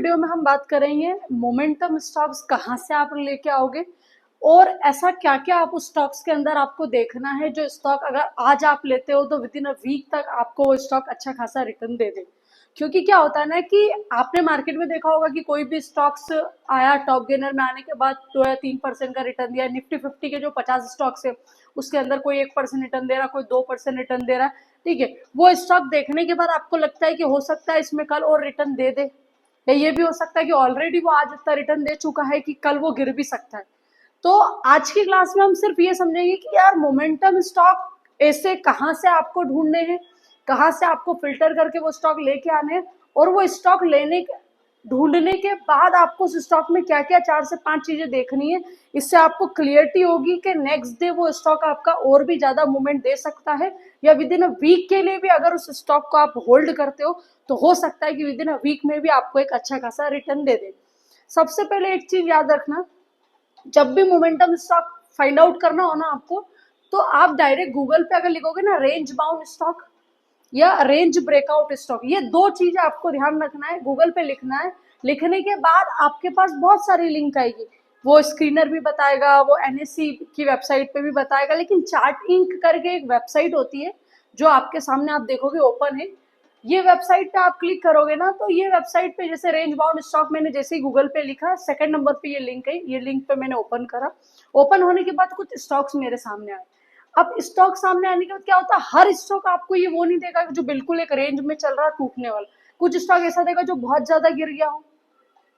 Video में हम बात करेंगे मोमेंटम स्टॉक्स कहाँ से आप लेके आओगे और ऐसा क्या क्या आप उस स्टॉक्स के अंदर आपको देखना है जो स्टॉक अगर आज आप लेते हो तो विद इन अ वीक तक आपको वो स्टॉक अच्छा खासा रिटर्न दे दे। क्योंकि क्या होता है ना कि आपने मार्केट में देखा होगा कि कोई भी स्टॉक्स आया टॉप गेनर में आने के बाद 2 या 3% का रिटर्न दिया। निफ्टी 50 के जो 50 स्टॉक्स है उसके अंदर कोई 1% रिटर्न दे रहा, कोई 2% रिटर्न दे रहा है। ठीक है, वो स्टॉक देखने के बाद आपको लगता है कि हो सकता है इसमें कल और रिटर्न दे दे, या ये भी हो सकता है कि ऑलरेडी वो आज इतना रिटर्न दे चुका है कि कल वो गिर भी सकता है। तो आज की क्लास में हम सिर्फ ये समझेंगे कि यार मोमेंटम स्टॉक ऐसे कहाँ से आपको ढूंढने हैं, कहाँ से आपको फिल्टर करके वो स्टॉक लेके आने हैं, और वो स्टॉक लेने ढूंढने के बाद आपको उस स्टॉक में क्या क्या 4 से 5 चीजें देखनी है। इससे आपको क्लियरिटी होगी कि नेक्स्ट डे वो स्टॉक आपका और भी ज्यादा मूवमेंट दे सकता है, या विद इन अ वीक के लिए भी अगर उस स्टॉक को आप होल्ड करते हो तो हो सकता है कि विद इन अ वीक में भी आपको एक अच्छा खासा रिटर्न दे दे। सबसे पहले एक चीज याद रखना, जब भी मोमेंटम स्टॉक फाइंड आउट करना हो ना आपको, तो आप डायरेक्ट गूगल पे अगर लिखोगे ना रेंज बाउंड स्टॉक या रेंज ब्रेकआउट स्टॉक, ये दो चीजें आपको ध्यान रखना है, गूगल पे लिखना है। लिखने के बाद आपके पास बहुत सारी लिंक आएगी, वो स्क्रीनर भी बताएगा, वो एनएससी की वेबसाइट पे भी बताएगा, लेकिन चार्ट इंक करके एक वेबसाइट होती है जो आपके सामने आप देखोगे ओपन है। ये वेबसाइट पे आप क्लिक करोगे ना, तो ये वेबसाइट पे जैसे रेंज बाउंड स्टॉक मैंने जैसे ही गूगल पे लिखा, सेकंड नंबर पे ये लिंक है, ये लिंक पे मैंने ओपन करा। ओपन होने के बाद कुछ स्टॉक्स मेरे सामने आए। अब स्टॉक सामने आने के बाद क्या होता है, हर स्टॉक आपको ये वो नहीं देगा जो बिल्कुल एक रेंज में चल रहा टूटने वाला। कुछ स्टॉक ऐसा देगा जो बहुत ज्यादा गिर गया हो,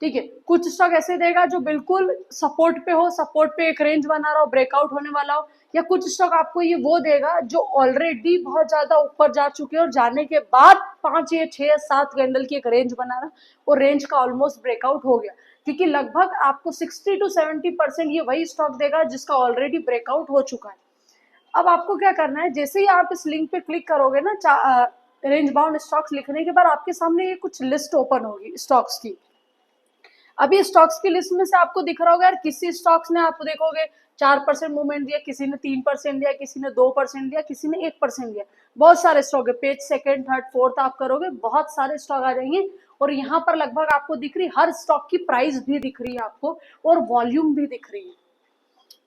ठीक है, कुछ स्टॉक ऐसे देगा जो बिल्कुल सपोर्ट पे हो, सपोर्ट पे एक रेंज बना रहा हो, ब्रेकआउट होने वाला हो, या कुछ स्टॉक आपको ये वो देगा जो ऑलरेडी बहुत ज्यादा ऊपर जा चुके हैं और जाने के बाद 5 या 6 या 7 कैंडल की एक रेंज बना रहा और रेंज का ऑलमोस्ट ब्रेकआउट हो गया। क्योंकि लगभग आपको 60 to 70% ये वही स्टॉक देगा जिसका ऑलरेडी ब्रेकआउट हो चुका है। अब आपको क्या करना है, जैसे ही आप इस लिंक पे क्लिक करोगे ना रेंज बाउंड स्टॉक्स लिखने के बाद आपके सामने ये कुछ लिस्ट ओपन होगी स्टॉक्स की। अभी स्टॉक्स की लिस्ट में से आपको दिख रहा होगा यार किसी स्टॉक्स ने आप देखोगे 4% मूवमेंट दिया, किसी ने 3% दिया, किसी ने 2% दिया, किसी ने 1% दिया। बहुत सारे स्टॉक है, पेज सेकंड थर्ड फोर्थ आप करोगे बहुत सारे स्टॉक आ जाएंगे, और यहाँ पर लगभग आपको दिख रही हर स्टॉक की प्राइस भी दिख रही है आपको, और वॉल्यूम भी दिख रही है।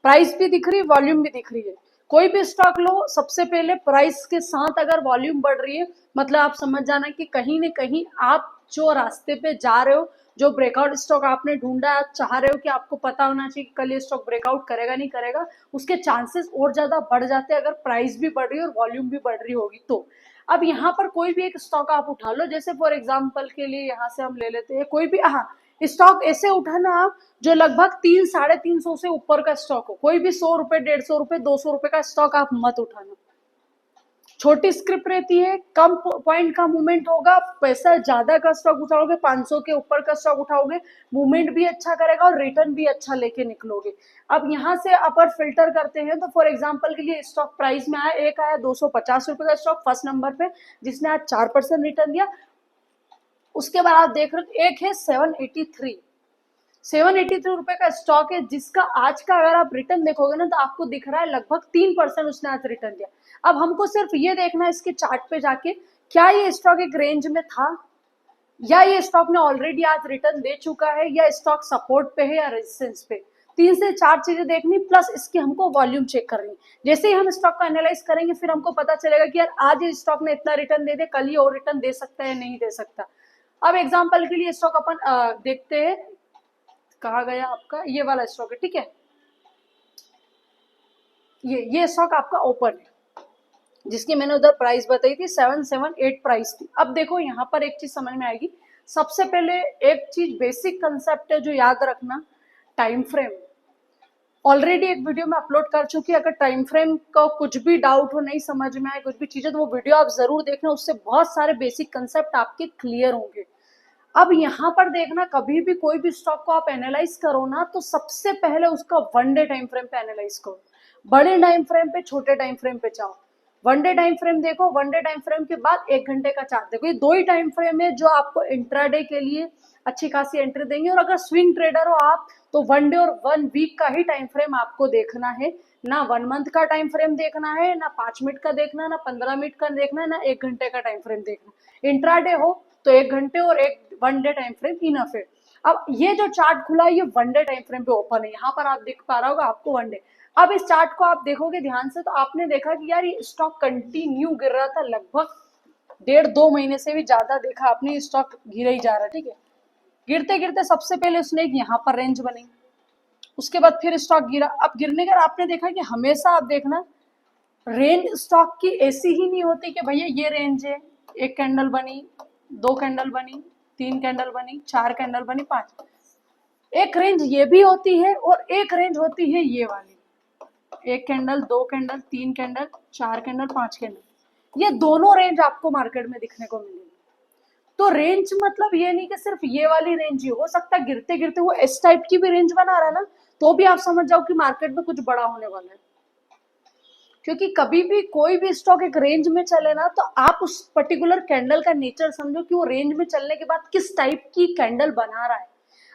प्राइस भी दिख रही है, वॉल्यूम भी दिख रही है। कोई भी स्टॉक लो, सबसे पहले प्राइस के साथ अगर वॉल्यूम बढ़ रही है, मतलब आप समझ जाना कि कहीं न कहीं आप जो रास्ते पे जा रहे हो, जो ब्रेकआउट स्टॉक आपने ढूंढा, आप चाह रहे हो कि आपको पता होना चाहिए कि कल ये स्टॉक ब्रेकआउट करेगा नहीं करेगा, उसके चांसेस और ज्यादा बढ़ जाते हैं अगर प्राइस भी बढ़ रही है और वॉल्यूम भी बढ़ रही होगी तो। अब यहाँ पर कोई भी एक स्टॉक आप उठा लो, जैसे फॉर एग्जाम्पल के लिए यहाँ से हम ले लेते हैं कोई भी, हाँ, स्टॉक ऐसे उठाना आप जो लगभग 300-350 से ऊपर का स्टॉक हो। कोई भी 100 रुपए, 150 रुपए, 200 रुपए का स्टॉक आप मत उठाना। छोटी स्क्रिप्ट रहती है, कम पॉइंट का मूवमेंट होगा, पैसा ज्यादा का स्टॉक उठाओगे, 500 के ऊपर का स्टॉक उठाओगे, मूवमेंट भी अच्छा करेगा और रिटर्न भी अच्छा लेके निकलोगे। अब यहाँ से अपर फिल्टर करते हैं तो फॉर एग्जांपल के लिए स्टॉक प्राइस में आया, एक आया 250 रुपए का स्टॉक फर्स्ट नंबर पे जिसने आज 4% रिटर्न दिया। उसके बाद आप देख रहे हो एक है 783 रुपए का स्टॉक है जिसका आज का अगर आप रिटर्न देखोगे ना तो आपको दिख रहा है लगभग 3% उसने आज रिटर्न दिया। अब हमको सिर्फ ये देखना है इसके चार्ट पे जाके, क्या ये स्टॉक एक रेंज में था, या ये स्टॉक ने ऑलरेडी आज रिटर्न दे चुका है, या स्टॉक सपोर्ट पे है या रेजिस्टेंस पे। 3 से 4 चीजें देखनी, प्लस इसकी हमको वॉल्यूम चेक करनी। जैसे ही हम स्टॉक को एनालाइज करेंगे फिर हमको पता चलेगा कि यार आज ये स्टॉक ने इतना रिटर्न दे दे, कल ये और रिटर्न दे सकता है नहीं दे सकता। अब एग्जाम्पल के लिए स्टॉक अपन देखते हैं, कहा गया आपका ये वाला स्टॉक है, ठीक है, ये स्टॉक आपका ओपन है जिसकी मैंने उधर प्राइस बताई थी 778 प्राइस थी। अब देखो यहाँ पर एक चीज समझ में आएगी। सबसे पहले एक चीज बेसिक कंसेप्ट है जो याद रखना, टाइम फ्रेम। ऑलरेडी एक वीडियो में अपलोड कर चुकी है, अगर टाइम फ्रेम का कुछ भी डाउट हो, नहीं समझ में आए कुछ भी चीजें, तो वो वीडियो आप जरूर देखना, उससे बहुत सारे बेसिक कंसेप्ट आपके क्लियर होंगे। अब यहाँ पर देखना, कभी भी कोई भी स्टॉक को आप एनालाइज करो ना तो सबसे पहले उसका 1 डे टाइम फ्रेम पे एनालाइज करो। बड़े टाइम फ्रेम पे, छोटे टाइम फ्रेम पे जाओ। 1 डे टाइम फ्रेम देखो, 1 डे टाइम फ्रेम के बाद 1 घंटे का चार्ट देखो। ये 2 ही टाइम फ्रेम है जो आपको इंट्राडे के लिए अच्छी खासी एंट्री देंगे। और अगर स्विंग ट्रेडर हो आप तो 1 डे और 1 वीक का ही टाइम फ्रेम आपको देखना है, ना 1 मंथ का टाइम फ्रेम देखना है, ना 5 मिनट का देखना है, ना 15 मिनट का देखना है, ना 1 घंटे का टाइम फ्रेम देखना। इंट्राडे हो तो 1 घंटे और एक 1 डे टाइम फ्रेम इनफ है। अब ये जो चार्ट खुला है ये 1 डे टाइम फ्रेम पे ओपन है, यहाँ पर आप देख पा रहा होगा आपको 1 डे। अब इस चार्ट को आप देखोगे ध्यान से तो आपने देखा कि यार ये स्टॉक कंटिन्यू गिर रहा था, लगभग 1.5-2 महीने से भी ज्यादा देखा आपने स्टॉक गिर ही जा रहा है, ठीक है। गिरते गिरते सबसे पहले उसने एक यहाँ पर रेंज बनी, उसके बाद फिर स्टॉक गिरा। अब गिरने का आपने देखा कि हमेशा आप देखना रेंज स्टॉक की ऐसी ही नहीं होती कि भैया ये रेंज है, 1 कैंडल बनी, 2 कैंडल बनी, 3 कैंडल बनी, 4 कैंडल बनी, 5। एक रेंज ये भी होती है और एक रेंज होती है ये वाली, 1 candle, 2 candle, 3 candle, 4 candle, 5 candle, ये दोनों रेंज आपको मार्केट में दिखने को मिलेगी। तो रेंज मतलब ये नहीं कि सिर्फ ये वाली रेंज ही हो सकता है, गिरते गिरते वो इस टाइप की भी रेंज बना रहा है ना, तो भी आप समझ जाओ कि मार्केट में कुछ बड़ा होने वाला है। क्योंकि कभी भी कोई भी स्टॉक एक रेंज में चले ना, तो आप उस पर्टिकुलर कैंडल का नेचर समझो कि वो रेंज में चलने के बाद किस टाइप की कैंडल बना रहा है।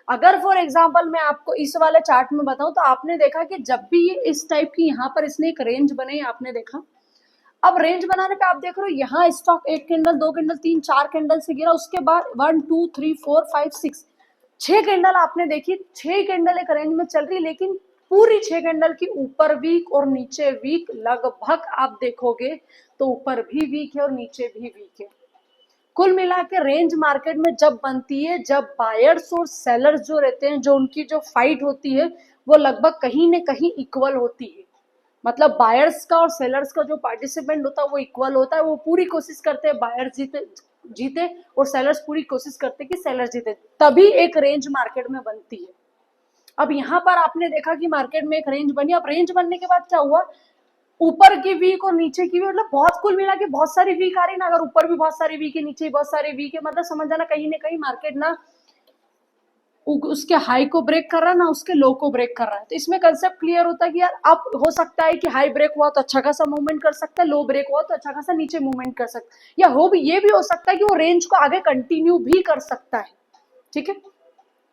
अगर फॉर एग्जांपल मैं आपको इस वाले चार्ट में बताऊं तो आपने देखा कि जब भी ये इस टाइप की यहाँ पर इसने एक रेंज बनाई, आपने देखा। अब रेंज बनाने पे आप देख रहे हो यहाँ स्टॉक 1 कैंडल, 2 कैंडल, 3-4 कैंडल से गिरा, उसके बाद 1 2 3 4 5 6 6 कैंडल आपने देखी, 6 कैंडल एक रेंज में चल रही, लेकिन पूरी 6 कैंडल की ऊपर वीक और नीचे वीक, लगभग आप देखोगे तो ऊपर भी वीक है और नीचे भी वीक है। कुल मिला के रेंज मार्केट में जब बनती है, जब बायर्स और सेलर्स जो रहते हैं, जो उनकी जो फाइट होती है वो लगभग कहीं न कहीं इक्वल होती है। मतलब बायर्स का और सेलर्स का जो पार्टिसिपेंट होता है वो इक्वल होता है, वो पूरी कोशिश करते हैं बायर्स जीते और सेलर्स पूरी कोशिश करते हैं कि सेलर्स जीते, तभी एक रेंज मार्केट में बनती है। अब यहाँ पर आपने देखा कि मार्केट में एक रेंज बनी। अब रेंज बनने के बाद क्या हुआ, ऊपर की वीक और नीचे की भी, मतलब बहुत कुल मिला के बहुत सारी वीक आ रही ना, अगर ऊपर भी बहुत सारी वीक है, नीचे भी बहुत सारी वीक है, मतलब समझ जाना कहीं ना कहीं मार्केट ना उसके हाई को ब्रेक कर रहा है ना उसके लो को ब्रेक कर रहा है। तो इसमें कंसेप्ट क्लियर होता है कि यार अब हो सकता है कि हाई ब्रेक हुआ तो अच्छा खासा मूवमेंट कर सकता है, लो ब्रेक हुआ तो अच्छा खासा नीचे मूवमेंट कर सकता है, या ये भी हो सकता है कि वो रेंज को आगे कंटिन्यू भी कर सकता है, ठीक है।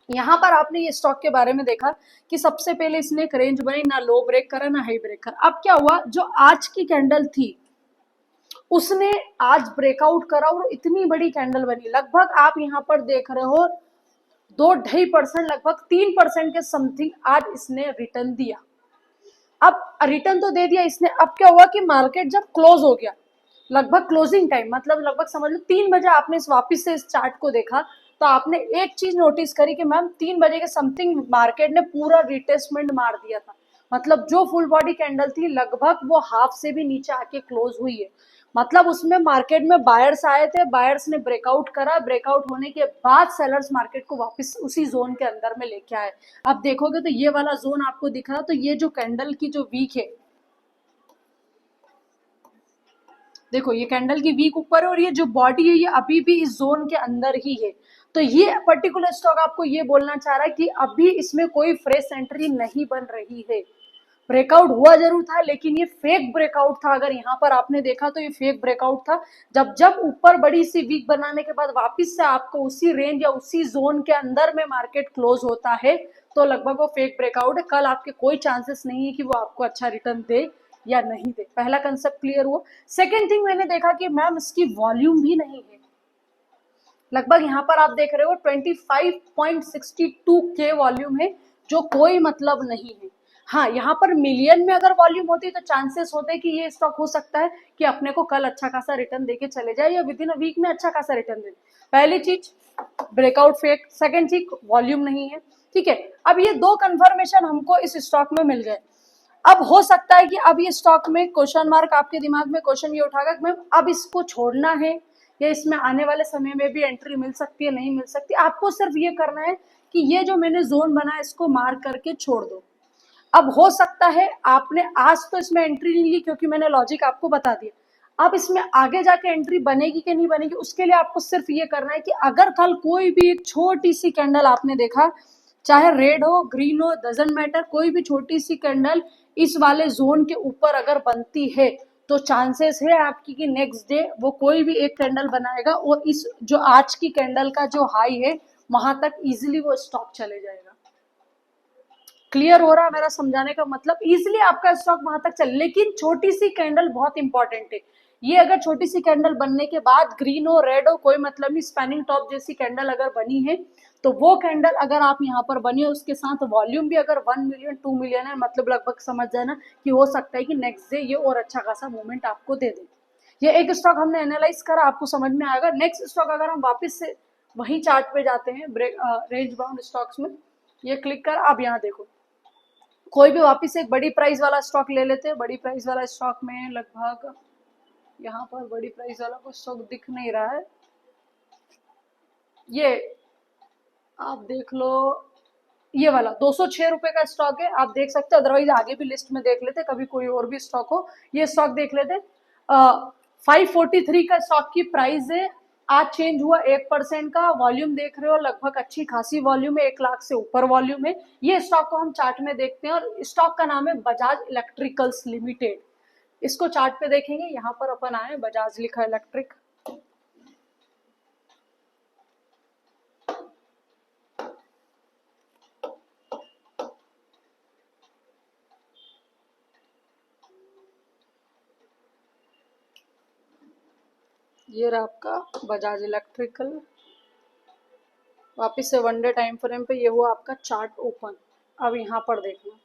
यहाँ पर आपने ये स्टॉक के बारे में देखा कि सबसे पहले इसने एक रेंज बनी, ना लो ब्रेक करा ना हाई ब्रेक करा। अब क्या हुआ, जो आज की कैंडल थी उसने आज ब्रेकआउट करा और इतनी बड़ी कैंडल बनी, लगभग आप यहाँ पर देख रहे हो 2-2.5%, लगभग 3% के समथिंग आज इसने रिटर्न दिया। अब रिटर्न तो दे दिया इसने। अब क्या हुआ कि मार्केट जब क्लोज हो गया, लगभग क्लोजिंग टाइम, मतलब लगभग समझ लो 3 बजे आपने वापिस से इस चार्ट को देखा, तो आपने एक चीज नोटिस करी कि मैम 3 बजे के समथिंग मार्केट ने पूरा रिटेस्टमेंट मार दिया था, मतलब जो फुल बॉडी कैंडल थी लगभग वो हाफ से भी नीचे आके क्लोज हुई है। मतलब उसमें मार्केट में बायर्स आए थे, बायर्स ने ब्रेकआउट करा, ब्रेकआउट होने के बाद सेलर्स मार्केट को वापस उसी जोन के अंदर में लेके आए। अब देखोगे तो ये वाला जोन आपको दिख रहा, तो ये जो कैंडल की जो वीक है, देखो ये कैंडल की वीक ऊपर है और ये जो बॉडी है ये अभी भी इस जोन के अंदर ही है। तो ये पर्टिकुलर स्टॉक आपको ये बोलना चाह रहा है कि अभी इसमें कोई फ्रेश एंट्री नहीं बन रही है। ब्रेकआउट हुआ जरूर था लेकिन ये फेक ब्रेकआउट था, अगर यहाँ पर आपने देखा तो ये फेक ब्रेकआउट था। जब जब ऊपर बड़ी सी वीक बनाने के बाद वापस से आपको उसी रेंज या उसी जोन के अंदर में मार्केट क्लोज होता है तो लगभग वो फेक ब्रेकआउट है। कल आपके कोई चांसेस नहीं है कि वो आपको अच्छा रिटर्न दे या नहीं दे। पहला कंसेप्ट क्लियर हुआ। सेकेंड थिंग मैंने देखा कि मैम इसकी वॉल्यूम भी नहीं है। लगभग यहाँ पर आप देख रहे हो 25.62 के वॉल्यूम है, जो कोई मतलब नहीं है। हाँ, यहाँ पर मिलियन में अगर वॉल्यूम होती तो चांसेस होते कि ये स्टॉक हो सकता है कि अपने को कल अच्छा खासा रिटर्न देके चले जाए या विद इन अ वीक में अच्छा खासा रिटर्न दे। पहली चीज ब्रेकआउट फेक, सेकेंड चीज वॉल्यूम नहीं है, ठीक है। अब ये दो कंफर्मेशन हमको इस स्टॉक में मिल गए। अब हो सकता है कि अब ये स्टॉक में क्वेश्चन मार्क आपके दिमाग में क्वेश्चन ये उठाएगा कि मैम अब इसको छोड़ना है या इसमें आने वाले समय में भी एंट्री मिल सकती है, नहीं मिल सकती। आपको सिर्फ ये करना है कि ये जो मैंने जोन बनाया इसको मार्क करके छोड़ दो। अब हो सकता है आपने आज तो इसमें एंट्री नहीं ली क्योंकि मैंने लॉजिक आपको बता दिया। अब इसमें आगे जाके एंट्री बनेगी कि नहीं बनेगी उसके लिए आपको सिर्फ ये करना है कि अगर कल कोई भी एक छोटी सी कैंडल आपने देखा, चाहे रेड हो ग्रीन हो डजंट मैटर, कोई भी छोटी सी कैंडल इस वाले जोन के ऊपर अगर बनती है तो चांसेस है आपकी कि नेक्स्ट डे वो कोई भी एक कैंडल बनाएगा और इस जो आज की कैंडल का जो हाई है वहां तक इजिली वो स्टॉक चले जाएगा। क्लियर हो रहा है मेरा समझाने का मतलब? इजिली आपका स्टॉक वहां तक चले, लेकिन छोटी सी कैंडल बहुत इंपॉर्टेंट है। ये अगर छोटी सी कैंडल बनने के बाद ग्रीन हो रेड हो कोई मतलब नहीं, स्पैनिंग टॉप जैसी कैंडल अगर बनी है तो वो कैंडल अगर आप यहाँ पर बनी है उसके साथ वॉल्यूम भी अगर 1 मिलियन 2 मिलियन है, मतलब लगभग समझ जाना कि हो सकता है कि नेक्स्ट डे ये और अच्छा खासा मूवमेंट आपको दे दे। ये एक स्टॉक हमने एनालाइज करा, आपको समझ में आएगा। नेक्स्ट स्टॉक अगर हम वापस से वही चार्ट पे जाते हैं रेंज बाउंड स्टॉक्स में, ये क्लिक कर अब यहाँ देखो कोई भी वापस एक बड़ी प्राइस वाला स्टॉक ले लेते हैं। बड़ी प्राइस वाला स्टॉक में लगभग यहाँ पर बड़ी प्राइस वाला कोई स्टॉक दिख नहीं रहा है, ये आप देख लो, ये वाला 206 रुपए का स्टॉक है, आप देख सकते हो। अदरवाइज आगे भी लिस्ट में देख लेते, कभी कोई और भी स्टॉक हो, ये स्टॉक देख लेते। 543 का स्टॉक की प्राइस है, आज चेंज हुआ 1% का। वॉल्यूम देख रहे हो लगभग अच्छी खासी वॉल्यूम है, 1 लाख से ऊपर वॉल्यूम है। ये स्टॉक को हम चार्ट में देखते हैं और स्टॉक का नाम है बजाज इलेक्ट्रिकल्स लिमिटेड। इसको चार्ट पे देखेंगे, यहाँ पर अपन आए बजाज लिखा इलेक्ट्रिक, ये रहा आपका बजाज इलेक्ट्रिकल। वापिस से 1 डे टाइम फ्रेम पे ये हुआ आपका चार्ट ओपन। अब यहाँ पर देखना,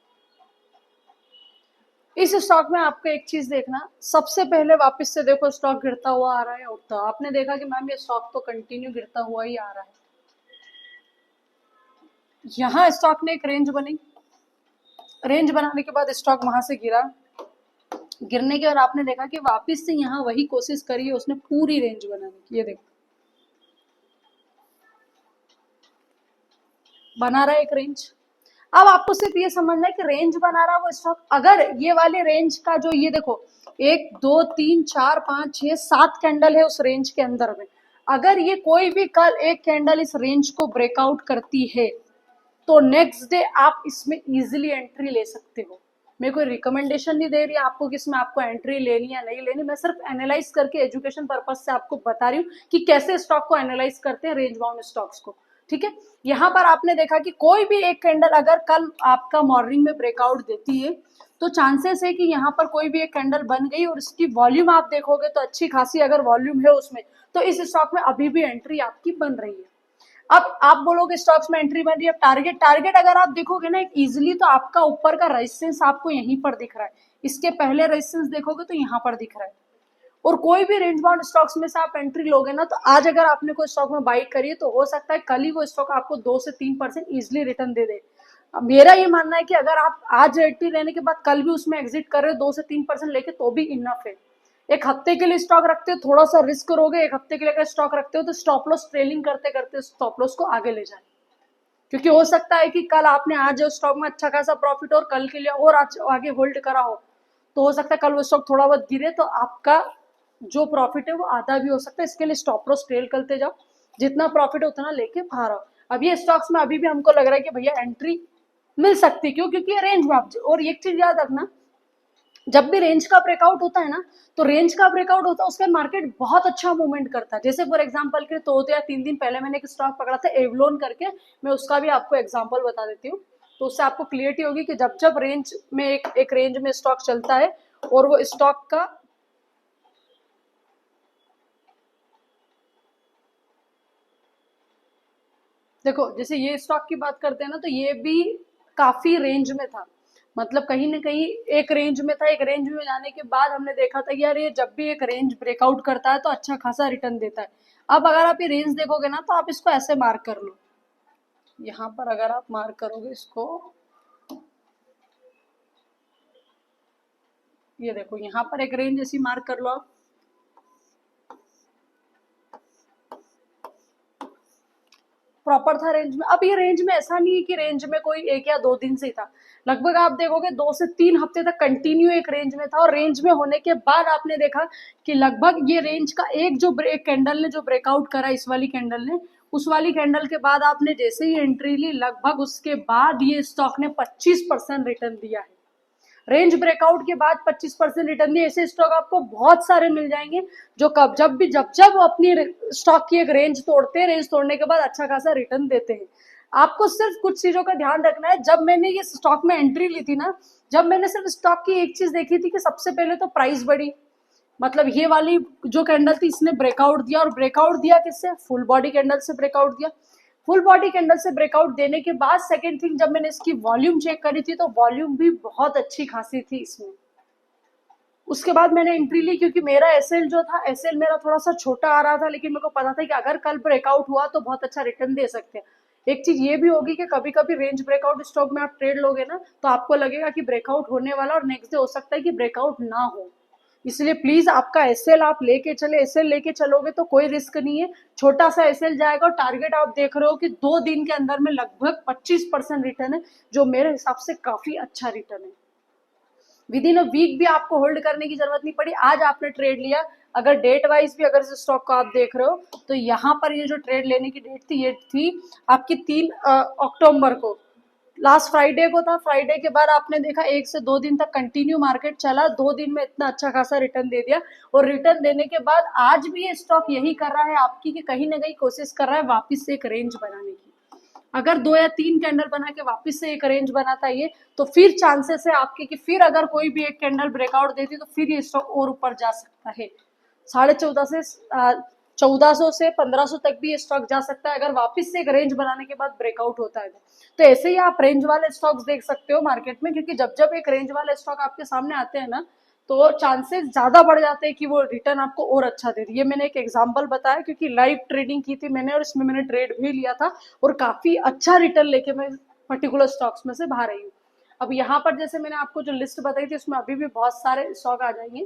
इस स्टॉक में आपको एक चीज देखना, सबसे पहले वापस से देखो स्टॉक गिरता हुआ आ रहा है उठता। आपने देखा कि मैम ये स्टॉक तो कंटिन्यू गिरता हुआ ही आ रहा है। यहाँ स्टॉक ने एक रेंज बनी, रेंज बनाने के बाद स्टॉक वहां से गिरा, गिरने के बाद आपने देखा कि वापस से यहाँ वही कोशिश करी है उसने पूरी रेंज बनाने की। ये देखो बना रहा है एक रेंज। अब आपको सिर्फ ये समझना है कि रेंज बना रहा है वो स्टॉक, अगर ये वाले रेंज का जो ये देखो 1 2 3 4 5 6 7 कैंडल है उस रेंज के अंदर में, अगर ये कोई भी कल एक कैंडल इस रेंज को ब्रेकआउट करती है तो नेक्स्ट डे आप इसमें इजीली एंट्री ले सकते हो। मैं कोई रिकमेंडेशन नहीं दे रही आपको कि इसमें आपको एंट्री लेनी या नहीं लेनी, मैं सिर्फ एनालाइज करके एजुकेशन पर्पज से आपको बता रही हूँ कि कैसे स्टॉक को एनालाइज करते हैं, रेंज बाउंड स्टॉक्स को। ठीक है, यहाँ पर आपने देखा कि कोई भी एक कैंडल अगर कल आपका मॉर्निंग में ब्रेकआउट देती है तो चांसेस है कि यहाँ पर कोई भी एक कैंडल बन गई और इसकी वॉल्यूम आप देखोगे तो अच्छी खासी अगर वॉल्यूम है उसमें, तो इस स्टॉक में अभी भी एंट्री आपकी बन रही है। अब आप बोलोगे स्टॉक्स में एंट्री बन रही है, टारगेट टारगेट अगर आप देखोगे ना इजीली तो आपका ऊपर का रेजिस्टेंस आपको यहीं पर दिख रहा है, इसके पहले रेजिस्टेंस देखोगे तो यहाँ पर दिख रहा है। और कोई भी रेंज बाउंड स्टॉक्स में से आप एंट्री लोगे ना तो आज अगर आपने कोई स्टॉक में बाई करी है तो हो सकता है कल ही वो स्टॉक आपको 2 से 3% इजिली रिटर्न दे दे। मेरा ये मानना है कि अगर आप आज एंट्री लेने के बाद कल भी उसमें एग्जिट कर रहे हो 2 से 3% लेके तो भी इनफ है। एक हफ्ते के लिए स्टॉक रखते हो थोड़ा सा रिस्क करोगे, एक हफ्ते के लिए अगर स्टॉक रखते हो तो स्टॉप लॉस ट्रेलिंग करते करते स्टॉप लॉस को आगे ले जाए, क्योंकि हो सकता है कि कल आपने आज स्टॉक में अच्छा खासा प्रॉफिट और कल के लिए और आगे होल्ड करा हो, तो हो सकता है कल वो स्टॉक थोड़ा बहुत गिरे तो आपका जो प्रॉफिट है वो आधा भी हो सकता है। इसके लिए स्टॉप लॉस ट्रेल करते जाओ, जितना प्रॉफिट है उतना लेके बाहर आओ। अब ये स्टॉक्स में अभी भी हमको लग रहा है कि भैया एंट्री मिल सकती है, क्यों? क्योंकि ये रेंज में आप, और एक चीज याद रखना, जब भी रेंज का ब्रेकआउट होता है ना तो रेंज का ब्रेकआउट होता है उसका मार्केट बहुत अच्छा मूवमेंट करता है। जैसे फॉर एग्जांपल के 2 या 3 दिन पहले मैंने एक स्टॉक पकड़ा था एवलोन करके, मैं उसका भी आपको एग्जांपल बता देती हूँ तो उससे आपको क्लियरिटी होगी कि जब जब रेंज में एक रेंज में स्टॉक चलता है और वो स्टॉक का देखो, जैसे ये स्टॉक की बात करते हैं ना तो ये भी काफी रेंज में था, मतलब कहीं ना कहीं एक रेंज में था। एक रेंज में जाने के बाद हमने देखा था कि यार ये जब भी एक रेंज ब्रेकआउट करता है तो अच्छा खासा रिटर्न देता है। अब अगर आप ये रेंज देखोगे ना तो आप इसको ऐसे मार्क कर लो, यहाँ पर अगर आप मार्क करोगे इसको, ये देखो यहाँ पर एक रेंज ऐसी मार्क कर लो आप, प्रॉपर था रेंज में। अब ये रेंज में ऐसा नहीं है कि रेंज में कोई 1 या 2 दिन से था, लगभग आप देखोगे 2 से 3 हफ्ते तक कंटिन्यू एक रेंज में था। और रेंज में होने के बाद आपने देखा कि लगभग ये रेंज का एक कैंडल ने जो ब्रेकआउट करा, इस वाली कैंडल ने, उस वाली कैंडल के बाद आपने जैसे ही एंट्री ली लगभग उसके बाद ये स्टॉक ने 25% रिटर्न दिया है। रेंज ब्रेकआउट के बाद 25% रिटर्न दिए। ऐसे स्टॉक आपको बहुत सारे मिल जाएंगे जो कब जब भी जब अपनी स्टॉक की एक रेंज तोड़ते हैं, रेंज तोड़ने के बाद अच्छा खासा रिटर्न देते हैं। आपको सिर्फ कुछ चीजों का ध्यान रखना है। जब मैंने ये स्टॉक में एंट्री ली थी ना, जब मैंने सिर्फ स्टॉक की एक चीज देखी थी कि सबसे पहले तो प्राइस बढ़ी, मतलब ये वाली जो कैंडल थी इसने ब्रेकआउट दिया, और ब्रेकआउट दिया किससे, फुल बॉडी कैंडल से ब्रेकआउट दिया। फुल बॉडी कैंडल से ब्रेकआउट देने के बाद सेकेंड थिंग, जब मैंने इसकी वॉल्यूम चेक करी थी तो वॉल्यूम भी बहुत अच्छी खासी थी इसमें। उसके बाद मैंने एंट्री ली, क्योंकि मेरा एसएल जो था, एसएल मेरा थोड़ा सा छोटा आ रहा था, लेकिन मेरे को पता था कि अगर कल ब्रेकआउट हुआ तो बहुत अच्छा रिटर्न दे सकते हैं। एक चीज ये भी होगी कि कभी कभी रेंज ब्रेकआउट स्टॉक में आप ट्रेड लोगे ना, तो आपको लगेगा कि ब्रेकआउट होने वाला, और नेक्स्ट डे हो सकता है कि ब्रेकआउट ना हो। इसलिए प्लीज आपका एसएल आप लेके चले, एसएल लेके चलोगे तो कोई रिस्क नहीं है। छोटा सा एसएल जाएगा, और टारगेट आप देख रहे हो कि 2 दिन के अंदर में लगभग 25% रिटर्न है, जो मेरे हिसाब से काफी अच्छा रिटर्न है। विद इन अ वीक भी आपको होल्ड करने की जरूरत नहीं पड़ी। आज आपने ट्रेड लिया, अगर डेट वाइज भी अगर इस स्टॉक को आप देख रहे हो, तो यहाँ पर ये जो ट्रेड लेने की डेट थी, ये थी आपकी 3 अक्टूबर को, लास्ट फ्राइडे को था। फ्राइडे के बाद आपने देखा 1 से 2 दिन तक कंटिन्यू मार्केट चला, 2 दिन में इतना अच्छा खासा रिटर्न दे दिया। और रिटर्न देने के बाद आज भी ये स्टॉक यही कर रहा है आपकी, कि कहीं ना कहीं कोशिश कर रहा है वापिस से एक रेंज बनाने की। अगर 2 या 3 कैंडल बना के वापस से एक रेंज बनाता है ये, तो फिर चांसेस है आपके कि फिर अगर कोई भी एक कैंडल ब्रेकआउट देती तो फिर ये स्टॉक और ऊपर जा सकता है। 1450 से 1400 से 1500 तक भी ये स्टॉक जा सकता है, अगर वापस से एक रेंज बनाने के बाद ब्रेकआउट होता है तो ऐसे ही आप रेंज वाले स्टॉक्स देख सकते हो मार्केट में, क्योंकि जब जब एक रेंज वाले स्टॉक आपके सामने आते हैं ना, तो चांसेस ज्यादा बढ़ जाते हैं कि वो रिटर्न आपको और अच्छा दे दे। ये मैंने एक एग्जांपल बताया, क्योंकि लाइव ट्रेडिंग की थी मैंने, और इसमें मैंने ट्रेड भी लिया था, और काफी अच्छा रिटर्न लेके मैं पर्टिकुलर स्टॉक्स में से बाहर आई हूँ। अब यहाँ पर जैसे मैंने आपको जो लिस्ट बताई थी, उसमें अभी भी बहुत सारे स्टॉक आ जाएंगे।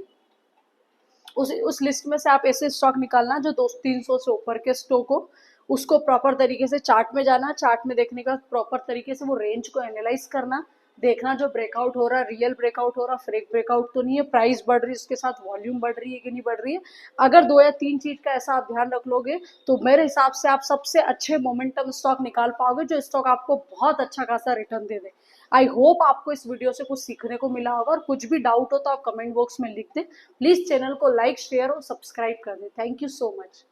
उस लिस्ट में से आप ऐसे स्टॉक निकालना जो 200-300 से ऊपर के स्टॉक हो, उसको प्रॉपर तरीके से चार्ट में जाना, चार्ट में देखने का प्रॉपर तरीके से वो रेंज को एनालाइज करना, देखना जो ब्रेकआउट हो रहा है रियल ब्रेकआउट हो रहा, फेक ब्रेकआउट तो नहीं है, प्राइस बढ़ रही है उसके साथ वॉल्यूम बढ़ रही है कि नहीं बढ़ रही है। अगर 2 या 3 चीज का ऐसा आप ध्यान रख लोगे, तो मेरे हिसाब से आप सबसे अच्छे मोमेंटम स्टॉक निकाल पाओगे, जो स्टॉक आपको बहुत अच्छा खासा return they they. I hope आपको इस वीडियो से कुछ सीखने को मिला होगा, और कुछ भी डाउट हो तो आप कमेंट बॉक्स में लिख दें। प्लीज चैनल को लाइक शेयर और सब्सक्राइब कर दें। Thank you so much.